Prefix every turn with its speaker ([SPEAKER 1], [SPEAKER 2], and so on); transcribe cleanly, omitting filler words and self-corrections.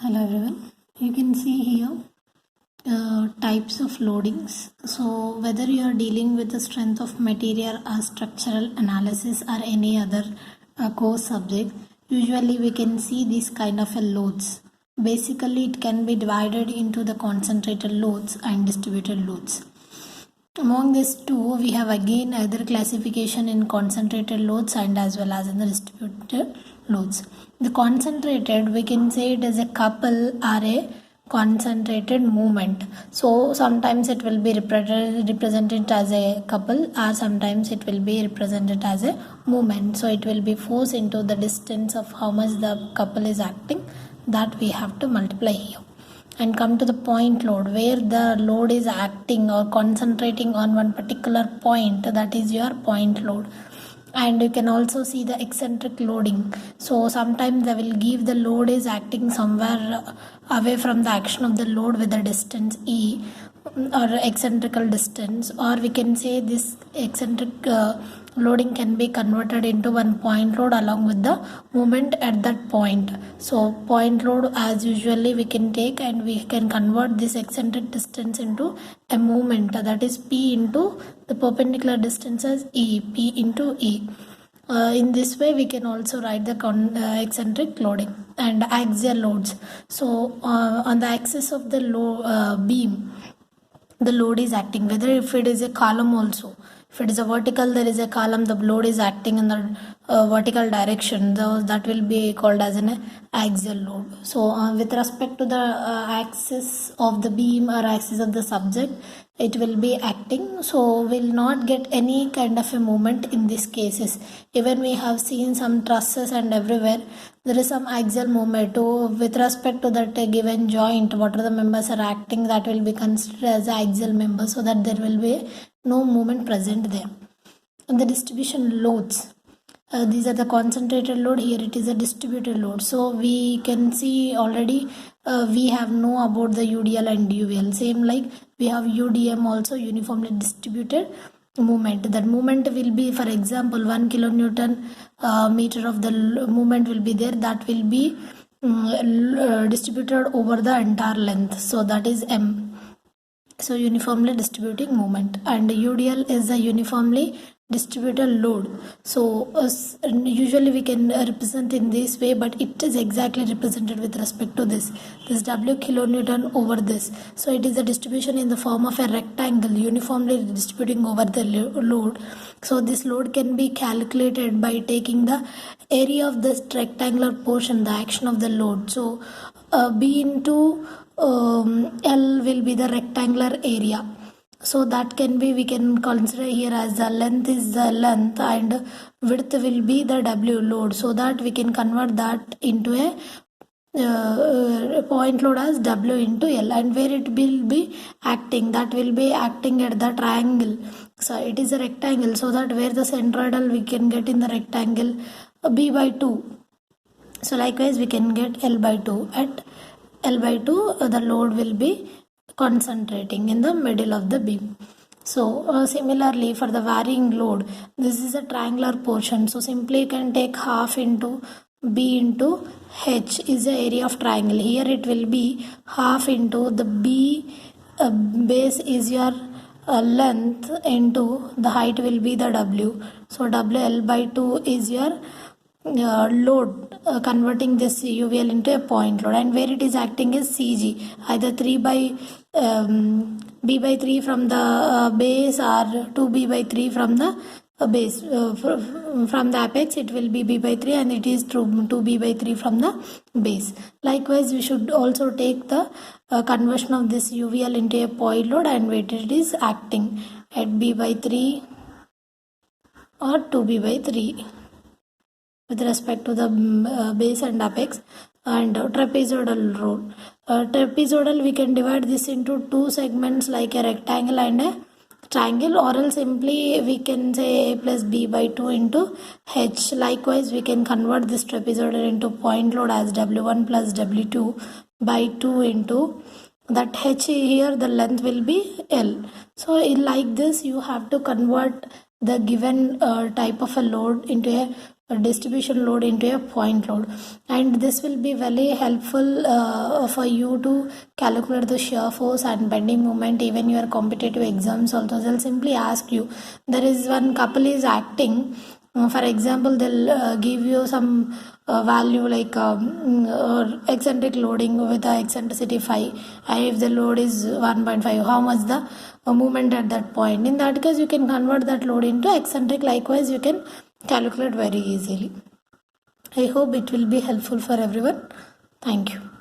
[SPEAKER 1] Hello everyone. You can see here types of loadings. So whether you are dealing with the strength of material or structural analysis or any other course subject, usually we can see these kind of loads. Basically it can be divided into the concentrated loads and distributed loads. Among these two, we have again either classification in concentrated loads and as well as in the distributed loads. The concentrated, we can say it as a couple or a concentrated movement. So sometimes it will be represented as a couple or sometimes it will be represented as a movement. So it will be force into the distance of how much the couple is acting, that we have to multiply here. And come to the point load, where the load is acting or concentrating on one particular point, that is your point load. And you can also see the eccentric loading. So sometimes they will give the load is acting somewhere away from the action of the load with the distance e or eccentrical distance, or we can say this eccentric loading can be converted into one point load along with the moment at that point. So point load as usually we can take and we can convert this eccentric distance into a moment, that is p into the perpendicular distance as e, p into e. In this way we can also write the eccentric loading. And axial loads, so on the axis of the beam the load is acting, whether if it is a column also, if it is a vertical there is a column, the load is acting in the vertical direction, that will be called as an axial load. So with respect to the axis of the beam or axis of the subject, it will be acting, so will not get any kind of a movement in these cases. Even we have seen some trusses and everywhere there is some axial movement with respect to that given joint, what are the members are acting, that will be considered as axial member, so that there will be no movement present there. And the distribution loads, these are the concentrated load, here it is a distributed load. So we can see already we have know about the UDL and UVL, same like we have UDM also, uniformly distributed movement. That movement will be, for example, 1 kilonewton meter of the movement will be there, that will be distributed over the entire length, so that is M. So uniformly distributing moment. And UDL is a uniformly distributed load. So usually we can represent in this way, but it is exactly represented with respect to this W kilonewton over this. So it is a distribution in the form of a rectangle uniformly distributing over the load. So this load can be calculated by taking the area of this rectangular portion, the action of the load. So B into L will be the rectangular area. So that can be, we can consider here as the length is the length and width will be the W load, so that we can convert that into a point load as W into L. And where it will be acting, that will be acting at the triangle. So it is a rectangle, so that where the centroidal we can get in the rectangle B by 2. So likewise we can get L by 2. At L by 2 the load will be concentrating in the middle of the beam. So similarly for the varying load, this is a triangular portion, so simply you can take half into B into H is the area of triangle. Here it will be half into the B base is your length into the height will be the W. So WL by 2 is your load, converting this UVL into a point load. And where it is acting is CG, either 3 by B by 3 from the base or 2B by 3 from the base. From the apex it will be B by 3 and it is 2B by 3 from the base. Likewise we should also take the conversion of this UVL into a point load, and where it is acting at B by 3 or 2B by 3 with respect to the base and apex. And trapezoidal rule. Trapezoidal we can divide this into two segments like a rectangle and a triangle, or else simply we can say A plus B by 2 into H. Likewise we can convert this trapezoidal into point load as W1 plus W2 by 2 into that H. Here the length will be L. So like this you have to convert the given type of a load into a distribution load into a point load, and this will be very helpful for you to calculate the shear force and bending moment. Even your competitive exams also, they'll simply ask you, there is one couple is acting, for example, they'll give you some value like eccentric loading with a eccentricity 5, and if the load is 1.5, how much the movement at that point. In that case, you can convert that load into eccentric. Likewise, you can calculate very easily. I hope it will be helpful for everyone. Thank you.